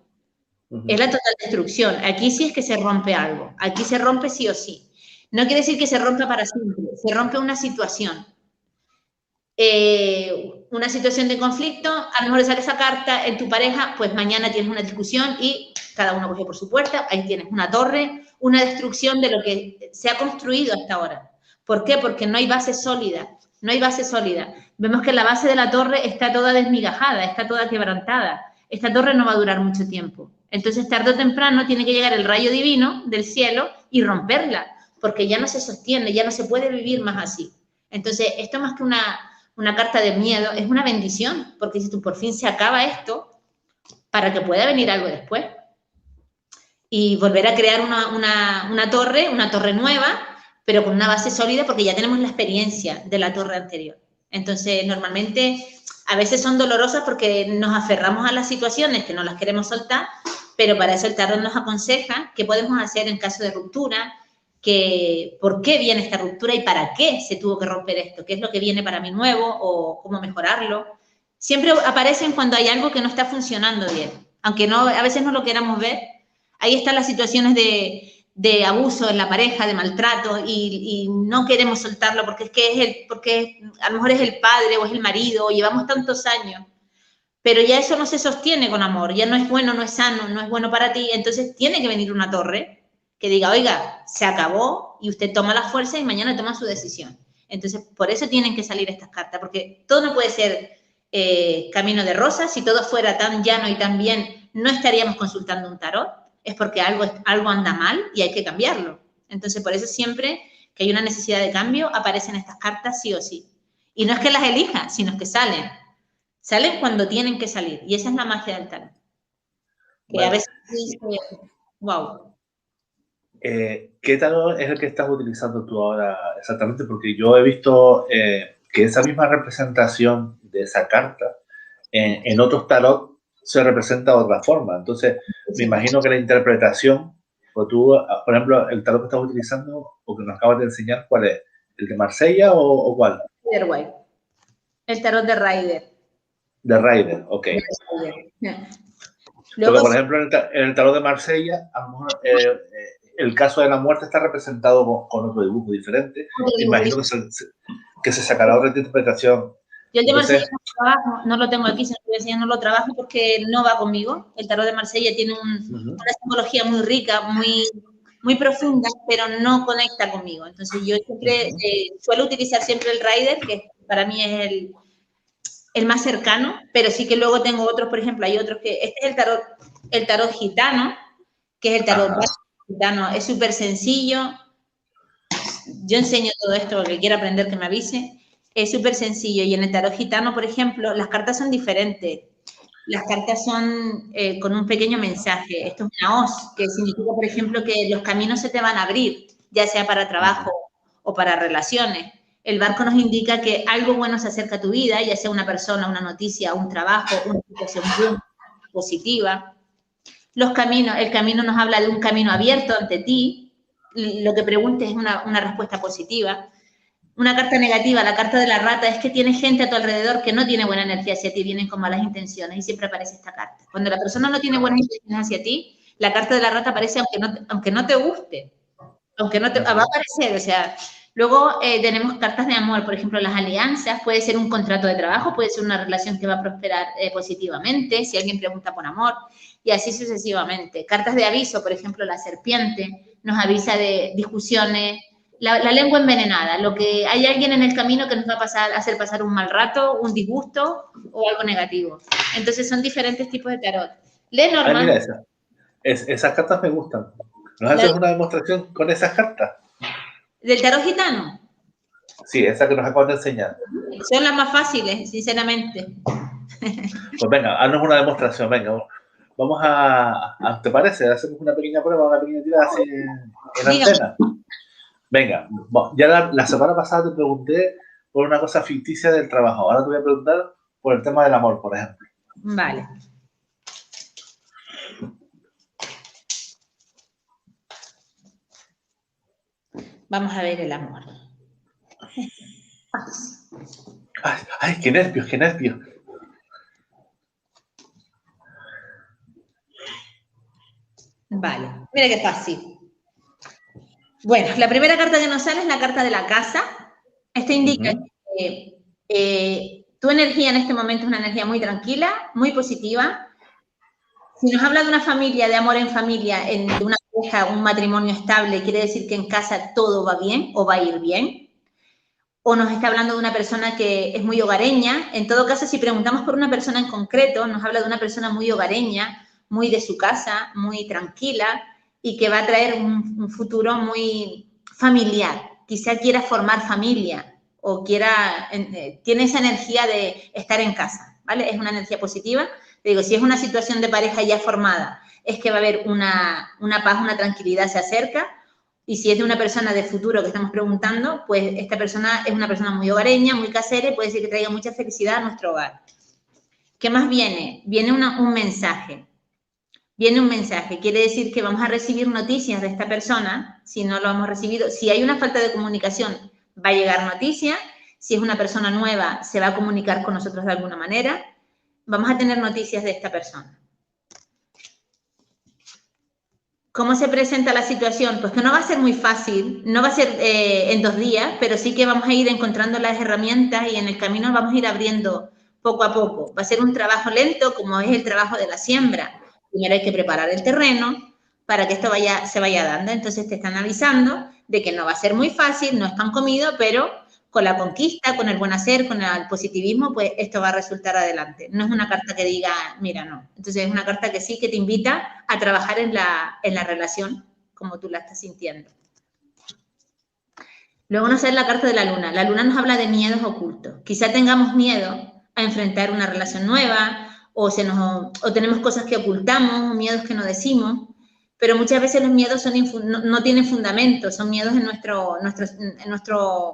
Es la total destrucción. Aquí sí es que se rompe algo. Aquí se rompe sí o sí. No quiere decir que se rompa para siempre. Se rompe una situación. Una situación de conflicto, a lo mejor sale esa carta en tu pareja, pues mañana tienes una discusión y cada uno coge por su puerta, ahí tienes una torre, una destrucción de lo que se ha construido hasta ahora. ¿Por qué? Porque no hay base sólida, no hay base sólida. Vemos que la base de la torre está toda desmigajada, está toda quebrantada. Esta torre no va a durar mucho tiempo. Entonces, tarde o temprano, tiene que llegar el rayo divino del cielo y romperla, porque ya no se sostiene, ya no se puede vivir más así. Entonces, esto más que una carta de miedo, es una bendición, porque si tú por fin se acaba esto, para que pueda venir algo después. Y volver a crear una torre nueva, pero con una base sólida, porque ya tenemos la experiencia de la torre anterior. Entonces, normalmente, a veces son dolorosas porque nos aferramos a las situaciones que no las queremos soltar, pero para eso el tarot nos aconseja qué podemos hacer en caso de ruptura, por qué viene esta ruptura y para qué se tuvo que romper esto, qué es lo que viene para mí nuevo o cómo mejorarlo. Siempre aparecen cuando hay algo que no está funcionando bien, aunque no, a veces no lo queramos ver. Ahí están las situaciones de abuso en la pareja, de maltrato, y no queremos soltarlo porque a lo mejor es el padre o es el marido, o llevamos tantos años, pero ya eso no se sostiene con amor, ya no es bueno, no es sano, no es bueno para ti. Entonces tiene que venir una torre que diga, oiga, se acabó, y usted toma la fuerza y mañana toma su decisión. Entonces, por eso tienen que salir estas cartas, porque todo no puede ser camino de rosas. Si todo fuera tan llano y tan bien, no estaríamos consultando un tarot. Es porque algo anda mal y hay que cambiarlo. Entonces, por eso siempre que hay una necesidad de cambio, aparecen estas cartas sí o sí. Y no es que las elija, sino que salen. Salen cuando tienen que salir. Y esa es la magia del tarot. Que bueno, a veces dice, wow.
¿Qué tarot es el que estás utilizando tú ahora exactamente? Porque yo he visto que esa misma representación de esa carta en otros tarot se representa de otra forma. Entonces, me imagino que la interpretación, pues tú, por ejemplo, el tarot que estás utilizando o que nos acabas de enseñar, ¿cuál es? ¿El de Marsella o cuál?
Rider-Waite. El tarot de Rider.
De Rider, ok. Luego, por ejemplo, en el tarot de Marsella, a lo mejor el caso de la muerte está representado con otro dibujo diferente. Imagino que se sacará otra interpretación.
Yo el de Marsella no lo tengo aquí, no lo trabajo porque no va conmigo. El tarot de Marsella tiene una simbología muy rica, muy muy profunda, pero no conecta conmigo. Entonces, yo siempre suelo utilizar siempre el Rider, que para mí es el más cercano, pero sí que luego tengo otros, por ejemplo, hay otros que, este es el tarot gitano, que es el tarot gitano, es súper sencillo. Yo enseño todo esto, el que quiera aprender que me avise. Es súper sencillo, y en el tarot gitano, por ejemplo, las cartas son diferentes. Las cartas son con un pequeño mensaje. Esto es una hoz, que significa, por ejemplo, que los caminos se te van a abrir, ya sea para trabajo o para relaciones. El barco nos indica que algo bueno se acerca a tu vida, ya sea una persona, una noticia, un trabajo, una situación bien positiva. Los caminos, el camino nos habla de un camino abierto ante ti. Lo que preguntes es una respuesta positiva. Una carta negativa, la carta de la rata, es que tienes gente a tu alrededor que no tiene buena energía hacia ti, vienen con malas intenciones, y siempre aparece esta carta. Cuando la persona no tiene buenas intenciones hacia ti, la carta de la rata aparece aunque no te guste, aunque no te va a aparecer. O sea, luego tenemos cartas de amor, por ejemplo, las alianzas, puede ser un contrato de trabajo, puede ser una relación que va a prosperar positivamente, si alguien pregunta por amor, y así sucesivamente. Cartas de aviso, por ejemplo, la serpiente nos avisa de discusiones. La lengua envenenada, lo que hay alguien en el camino que nos va a hacer pasar un mal rato, un disgusto o algo negativo. Entonces son diferentes tipos de tarot. Lenormand.
Mira esas cartas me gustan. ¿Nos haces una demostración con esas cartas?
¿Del tarot gitano?
Sí, esa que nos acabas de enseñar.
Son las más fáciles, sinceramente.
Pues venga, haznos una demostración, venga. Vamos ¿te parece? Hacemos una pequeña prueba, una pequeña tirada así en antena. Venga, ya la semana pasada te pregunté por una cosa ficticia del trabajo. Ahora te voy a preguntar por el tema del amor, por ejemplo.
Vale. Vamos a ver el amor.
Ay, qué nervios, qué nervios.
Vale, mira qué fácil. Bueno, la primera carta que nos sale es la carta de la casa. Esto indica que tu energía en este momento es una energía muy tranquila, muy positiva. Si nos habla de una familia, de amor en familia, de una pareja, un matrimonio estable, quiere decir que en casa todo va bien o va a ir bien. O nos está hablando de una persona que es muy hogareña. En todo caso, si preguntamos por una persona en concreto, nos habla de una persona muy hogareña, muy de su casa, muy tranquila, y que va a traer un futuro muy familiar. Quizá quiera formar familia o tiene esa energía de estar en casa, ¿vale? Es una energía positiva. Te digo, si es una situación de pareja ya formada, es que va a haber una paz, una tranquilidad se acerca. Y si es de una persona de futuro que estamos preguntando, pues esta persona es una persona muy hogareña, muy casera, y puede ser que traiga mucha felicidad a nuestro hogar. ¿Qué más viene? Viene un mensaje. Viene un mensaje, quiere decir que vamos a recibir noticias de esta persona. Si no lo hemos recibido, si hay una falta de comunicación, va a llegar noticia. Si es una persona nueva, se va a comunicar con nosotros de alguna manera. Vamos a tener noticias de esta persona. ¿Cómo se presenta la situación? Pues que no va a ser muy fácil, no va a ser en 2 días, pero sí que vamos a ir encontrando las herramientas y en el camino vamos a ir abriendo poco a poco. Va a ser un trabajo lento, como es el trabajo de la siembra. Primero hay que preparar el terreno para que esto se vaya dando. Entonces te están avisando de que no va a ser muy fácil, no es pan comido, pero con la conquista, con el buen hacer, con el positivismo, pues esto va a resultar adelante. No es una carta que diga, mira, no. Entonces es una carta que sí que te invita a trabajar en la relación como tú la estás sintiendo. Luego nos sale la carta de la luna. La luna nos habla de miedos ocultos. Quizá tengamos miedo a enfrentar una relación nueva o tenemos cosas que ocultamos, miedos que no decimos, pero muchas veces los miedos no tienen fundamento, son miedos en nuestro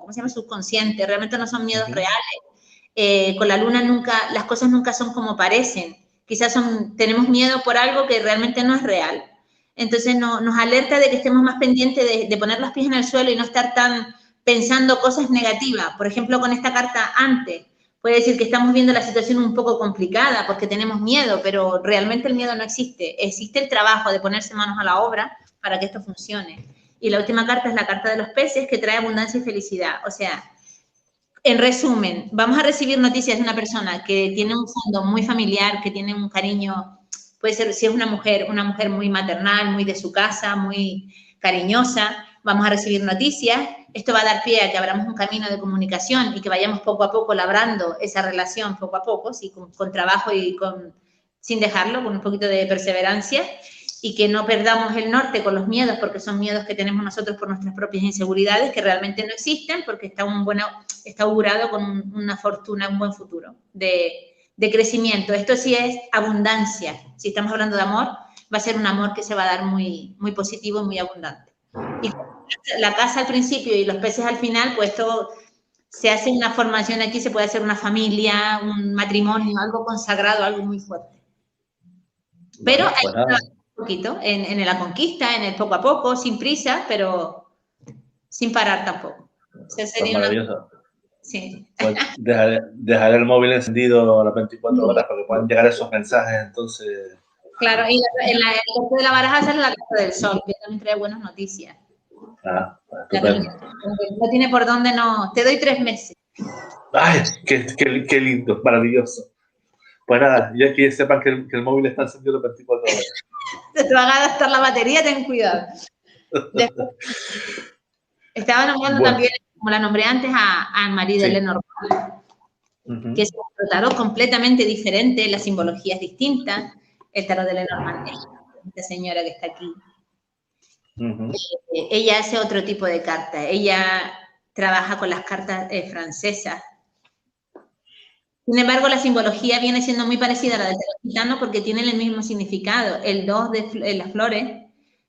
¿cómo se llama? Subconsciente, realmente no son miedos reales. Con la luna las cosas nunca son como parecen, quizás tenemos miedo por algo que realmente no es real. Entonces nos alerta de que estemos más pendientes de poner los pies en el suelo y no estar tan pensando cosas negativas. Por ejemplo, con esta carta antes, puede decir que estamos viendo la situación un poco complicada porque tenemos miedo, pero realmente el miedo no existe. Existe el trabajo de ponerse manos a la obra para que esto funcione. Y la última carta es la carta de los peces, que trae abundancia y felicidad. O sea, en resumen, vamos a recibir noticias de una persona que tiene un fondo muy familiar, que tiene un cariño, puede ser, si es una mujer muy maternal, muy de su casa, cariñosa, vamos a recibir noticias, esto va a dar pie a que abramos un camino de comunicación y que vayamos poco a poco labrando esa relación poco a poco, ¿sí? con trabajo y sin dejarlo, con un poquito de perseverancia, y que no perdamos el norte con los miedos, porque son miedos que tenemos nosotros por nuestras propias inseguridades, que realmente no existen, porque está augurado con una fortuna, un buen futuro de crecimiento. Esto sí es abundancia. Si estamos hablando de amor, va a ser un amor que se va a dar muy, muy positivo y muy abundante. Y la casa al principio y los peces al final, pues esto se hace una formación aquí, se puede hacer una familia, un matrimonio, algo consagrado, algo muy fuerte. Pero hay que trabajar un poquito en la conquista, en el poco a poco, sin prisa, pero sin parar tampoco. O sea, sería
maravilloso.
Sí.
Pues dejaré el móvil encendido a las 24 horas para que puedan llegar esos mensajes, entonces...
Claro, y en la Casa de la Baraja sale la Casa del Sol, que también trae buenas noticias.
Estupendo.
No tiene por dónde no... Te doy 3 meses.
¡Ay, qué lindo! Maravilloso. Pues nada, ya que sepan que el móvil está encendido las 24 horas.
Te va a gastar la batería, ten cuidado. Después, estaba nombrando también, como la nombré antes, a Marie de Lenormand, que es un tarot completamente diferente, la simbología es distinta. El tarot de Lenormand es esta señora que está aquí. Ella hace otro tipo de cartas. Ella trabaja con las cartas francesas. Sin embargo, la simbología viene siendo muy parecida a la del tarot gitano porque tienen el mismo significado. El 2 de las flores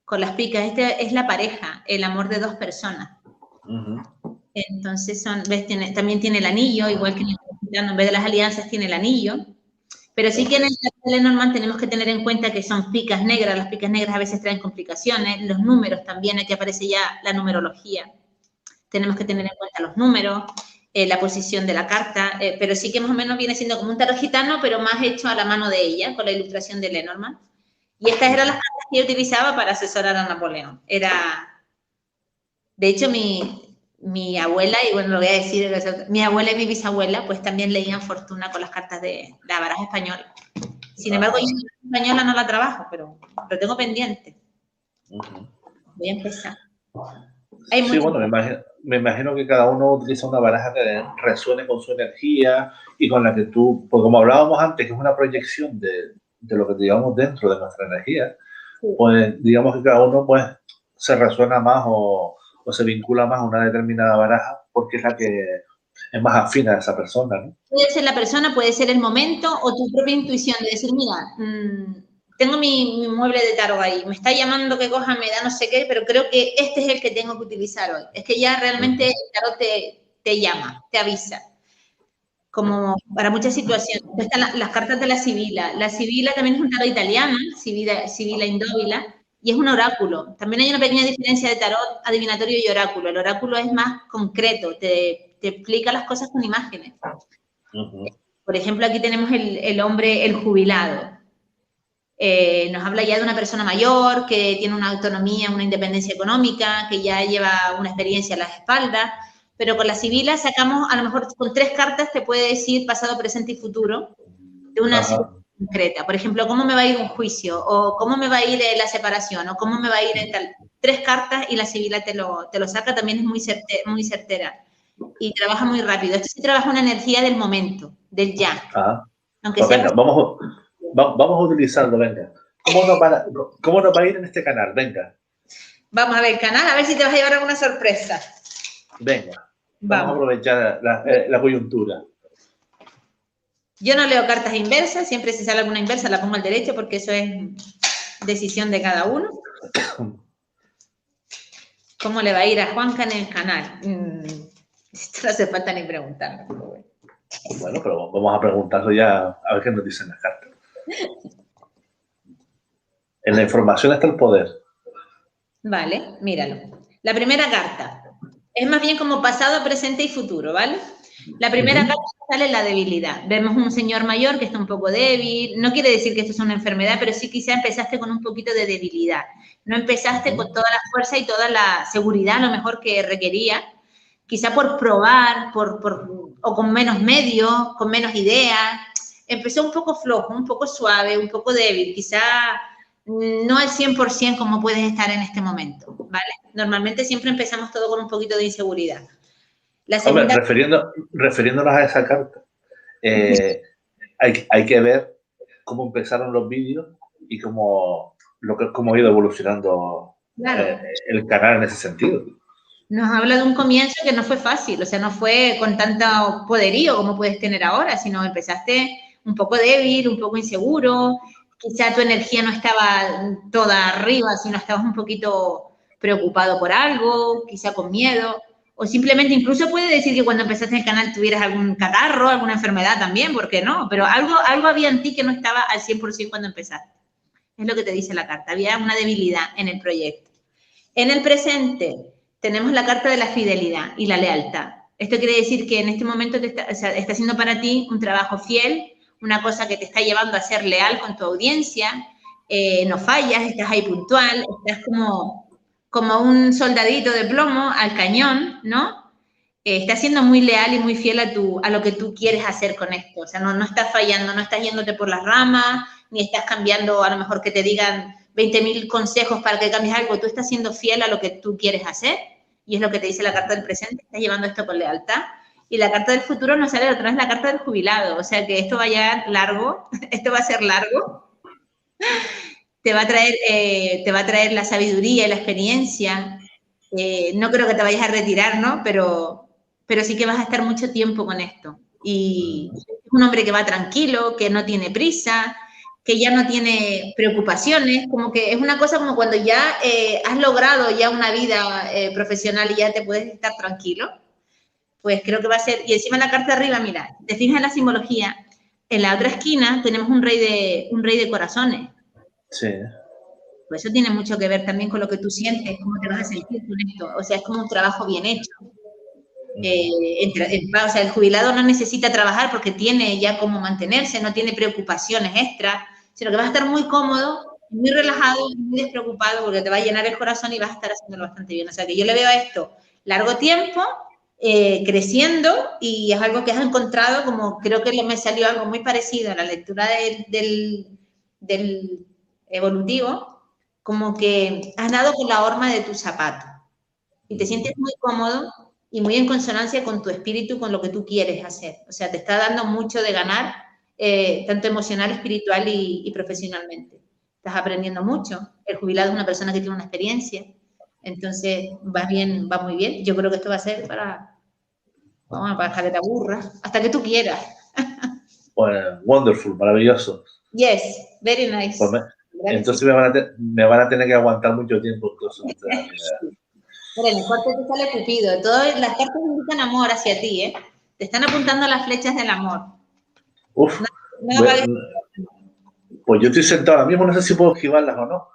con las picas, este es la pareja, el amor de 2 personas. Entonces, también tiene el anillo, igual que en el tarot gitano, en vez de las alianzas tiene el anillo. Pero sí que en el tarot de Lenormand tenemos que tener en cuenta que son picas negras. Las picas negras a veces traen complicaciones. Los números también, aquí aparece ya la numerología. Tenemos que tener en cuenta los números, la posición de la carta, pero sí que más o menos viene siendo como un tarot gitano, pero más hecho a la mano de ella, con la ilustración de Lenormand. Y estas eran las cartas que yo utilizaba para asesorar a Napoleón. De hecho, mi abuela, y bueno, lo voy a decir, mi abuela y mi bisabuela, pues también leían fortuna con las cartas de la baraja española. Sin embargo, yo la española no la trabajo, pero lo tengo pendiente. Voy a empezar.
Sí, bueno, me imagino que cada uno utiliza una baraja que resuene con su energía y con la que tú, pues como hablábamos antes, que es una proyección de lo que digamos dentro de nuestra energía, pues digamos que cada uno pues se resuena más o se vincula más a una determinada baraja porque es la que es más afín a esa persona, ¿no?
Puede ser la persona, puede ser el momento o tu propia intuición de decir, mira, tengo mi mueble de tarot ahí, me está llamando que coja, me da no sé qué, pero creo que este es el que tengo que utilizar hoy. Es que ya realmente el tarot te llama, te avisa. Como para muchas situaciones. Están las cartas de la Sibila. La Sibila también es un tarot italiano, Sibila Indóvila, y es un oráculo. También hay una pequeña diferencia de tarot adivinatorio y oráculo. El oráculo es más concreto, te explica las cosas con imágenes. Por ejemplo, aquí tenemos el hombre, el jubilado. Nos habla ya de una persona mayor que tiene una autonomía, una independencia económica, que ya lleva una experiencia a las espaldas, pero con la Sibila sacamos, a lo mejor con 3 cartas te puede decir pasado, presente y futuro de una situación concreta. Por ejemplo, cómo me va a ir un juicio, o cómo me va a ir la separación, o cómo me va a ir en tal. 3 cartas y la Sibila te lo saca, también es muy certera y trabaja muy rápido. Esto sí trabaja una energía del momento, del ya.
Aunque pues sea venga, vamos a utilizarlo, venga. ¿Cómo nos va a ir en este canal? Venga.
Vamos a ver el canal, a ver si te vas a llevar alguna sorpresa.
Venga, vamos a aprovechar la coyuntura.
Yo no leo cartas inversas, siempre si sale alguna inversa la pongo al derecho porque eso es decisión de cada uno. ¿Cómo le va a ir a Juanca en el canal? Esto no hace falta ni preguntarlo.
Bueno, pero vamos a preguntarlo ya, a ver qué nos dicen las cartas. En la información está el poder.
Vale, míralo. La primera carta es más bien como pasado, presente y futuro, ¿vale? La primera carta sale la debilidad. Vemos un señor mayor que está un poco débil. No quiere decir que esto es una enfermedad, pero sí quizá empezaste con un poquito de debilidad. No empezaste con toda la fuerza y toda la seguridad, a lo mejor que requería. Quizá por probar, o con menos medios, con menos ideas. Empezó un poco flojo, un poco suave, un poco débil. Quizá no al 100% como puedes estar en este momento, ¿vale? Normalmente siempre empezamos todo con un poquito de inseguridad. La segunda...
Hombre, refiriéndonos a esa carta, hay que ver cómo empezaron los vídeos y cómo ha ido evolucionando el canal en ese sentido.
Nos habla de un comienzo que no fue fácil, o sea, no fue con tanto poderío como puedes tener ahora, sino empezaste un poco débil, un poco inseguro, quizá tu energía no estaba toda arriba, sino estabas un poquito preocupado por algo, quizá con miedo, o simplemente incluso puede decir que cuando empezaste el canal tuvieras algún catarro, alguna enfermedad también, ¿por qué no? Pero algo había en ti que no estaba al 100% cuando empezaste. Es lo que te dice la carta, había una debilidad en el proyecto. En el presente tenemos la carta de la fidelidad y la lealtad. Esto quiere decir que en este momento está siendo para ti un trabajo fiel, una cosa que te está llevando a ser leal con tu audiencia, no fallas, estás ahí puntual, estás como un soldadito de plomo al cañón, ¿no? Estás siendo muy leal y muy fiel a lo que tú quieres hacer con esto. O sea, no estás fallando, no estás yéndote por las ramas, ni estás cambiando, a lo mejor que te digan 20.000 consejos para que cambies algo. Tú estás siendo fiel a lo que tú quieres hacer y es lo que te dice la carta del presente. Estás llevando esto con lealtad. Y la carta del futuro nos sale otra vez la carta del jubilado. O sea que esto va a llegar largo, esto va a ser largo. Te va a traer la sabiduría y la experiencia. No creo que te vayas a retirar, ¿no? Pero sí que vas a estar mucho tiempo con esto. Y es un hombre que va tranquilo, que no tiene prisa, que ya no tiene preocupaciones, como que es una cosa como cuando ya has logrado ya una vida profesional y ya te puedes estar tranquilo, pues creo que va a ser, y encima en la carta de arriba, mira, te fijas en la simbología, en la otra esquina tenemos un rey de corazones.
Sí.
Pues eso tiene mucho que ver también con lo que tú sientes, cómo te vas a sentir con esto, o sea, es como un trabajo bien hecho. O sea, el jubilado no necesita trabajar porque tiene ya cómo mantenerse, no tiene preocupaciones extras, sino que vas a estar muy cómodo, muy relajado, muy despreocupado porque te va a llenar el corazón y vas a estar haciéndolo bastante bien. O sea, que yo le veo a esto largo tiempo, creciendo y es algo que has encontrado, como creo que me salió algo muy parecido a la lectura del evolutivo, como que has dado con la horma de tu zapato y te sientes muy cómodo y muy en consonancia con tu espíritu, con lo que tú quieres hacer. O sea, te está dando mucho de ganar, tanto emocional, espiritual y profesionalmente. Estás aprendiendo mucho. El jubilado es una persona que tiene una experiencia. Entonces, vas bien, va muy bien. Yo creo que esto va a ser para dejar que te aburras, hasta que tú quieras.
Bueno, wonderful, maravilloso.
Yes, very nice.
Pues entonces me van a tener que aguantar mucho tiempo. Entonces,
Mira, en el cuarto te sale Cupido. Todas las cartas indican amor hacia ti, ¿eh? Te están apuntando las flechas del amor.
Uf, pues yo estoy sentado ahora mismo, no sé si puedo esquivarlas o no.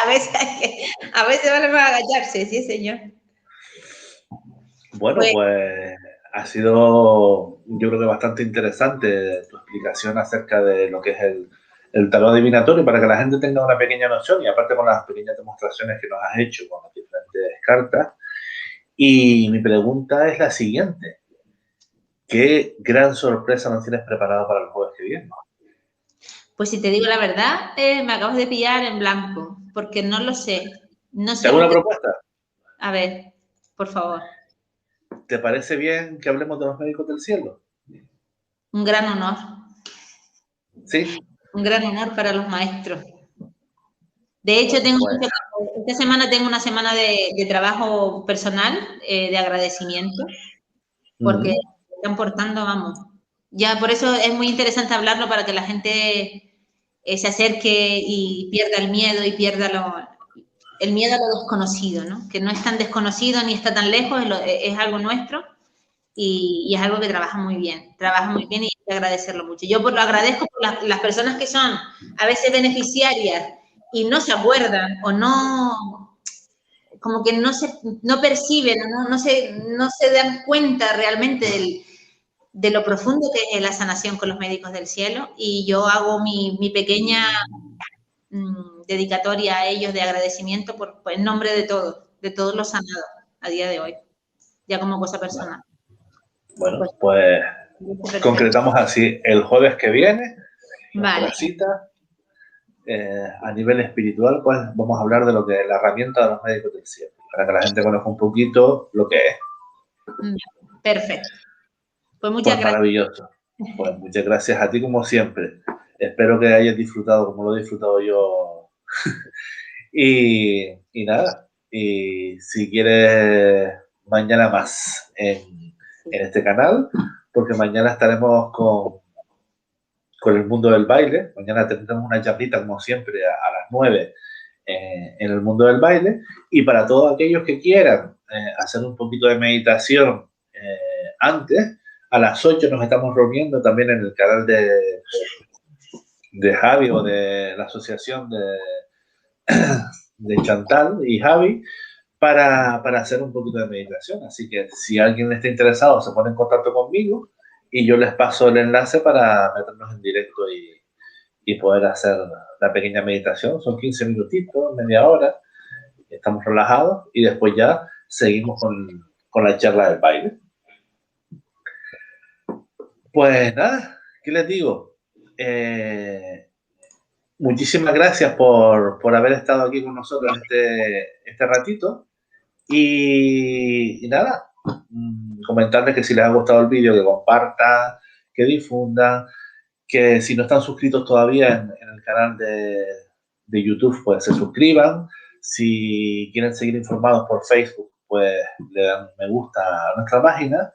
A veces vale más agacharse, sí, señor.
Bueno, pues ha sido, yo creo que bastante interesante tu explicación acerca de lo que es el tarot adivinatorio para que la gente tenga una pequeña noción y aparte con las pequeñas demostraciones que nos has hecho con las diferentes cartas. Y mi pregunta es la siguiente. ¿Qué gran sorpresa nos tienes preparado para el jueves que viene?
Pues si te digo la verdad, me acabas de pillar en blanco, porque no lo sé. No sé.
¿Te hago una propuesta?
A ver, por favor.
¿Te parece bien que hablemos de los médicos del cielo?
Un gran honor.
Sí.
Un gran honor para los maestros. De hecho, esta semana tengo una semana de trabajo personal, de agradecimiento, porque están portando, vamos. Ya por eso es muy interesante hablarlo para que la gente se acerque y pierda el miedo y pierda el miedo a lo desconocido, ¿no? Que no es tan desconocido ni está tan lejos, es algo nuestro y es algo que trabaja muy bien y hay que agradecerlo mucho. Yo lo agradezco por las personas que son a veces beneficiarias y no se acuerdan o no, como que no perciben, no se dan cuenta realmente de lo profundo que es la sanación con los médicos del cielo y yo hago mi pequeña dedicatoria a ellos de agradecimiento por en nombre de todos los sanados a día de hoy, ya como cosa personal.
Bueno, pues concretamos así el jueves que viene,
vale.
la cita a nivel espiritual, pues vamos a hablar de lo que es la herramienta de los médicos del cielo, para que la gente conozca un poquito lo que es.
Perfecto. Pues muchas
Pues
gracias.
maravilloso. Pues muchas gracias a ti como siempre. Espero que hayas disfrutado como lo he disfrutado yo. y nada, y si quieres mañana más en este canal, porque mañana estaremos con el mundo del baile. Mañana tendremos una charlita como siempre a las 9 en el mundo del baile. Y para todos aquellos que quieran hacer un poquito de meditación antes, a las 8 nos estamos reuniendo también en el canal de Javi o de la asociación de Chantal y Javi para hacer un poquito de meditación. Así que si alguien está interesado, se pone en contacto conmigo y yo les paso el enlace para meternos en directo y poder hacer la pequeña meditación. Son 15 minutitos, media hora, estamos relajados y después ya seguimos con la charla del baile. Pues nada, ¿qué les digo? Muchísimas gracias por haber estado aquí con nosotros este ratito. Y nada, comentarles que si les ha gustado el vídeo, que compartan, que difundan, que si no están suscritos todavía en el canal de YouTube, pues se suscriban. Si quieren seguir informados por Facebook, pues le dan me gusta a nuestra página.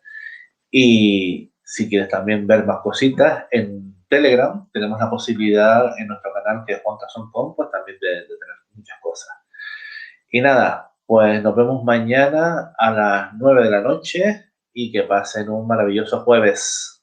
Y si quieres también ver más cositas, en Telegram tenemos la posibilidad en nuestro canal que es juantazón.com, pues también de tener muchas cosas. Y nada, pues nos vemos mañana a las 9 de la noche y que pasen un maravilloso jueves.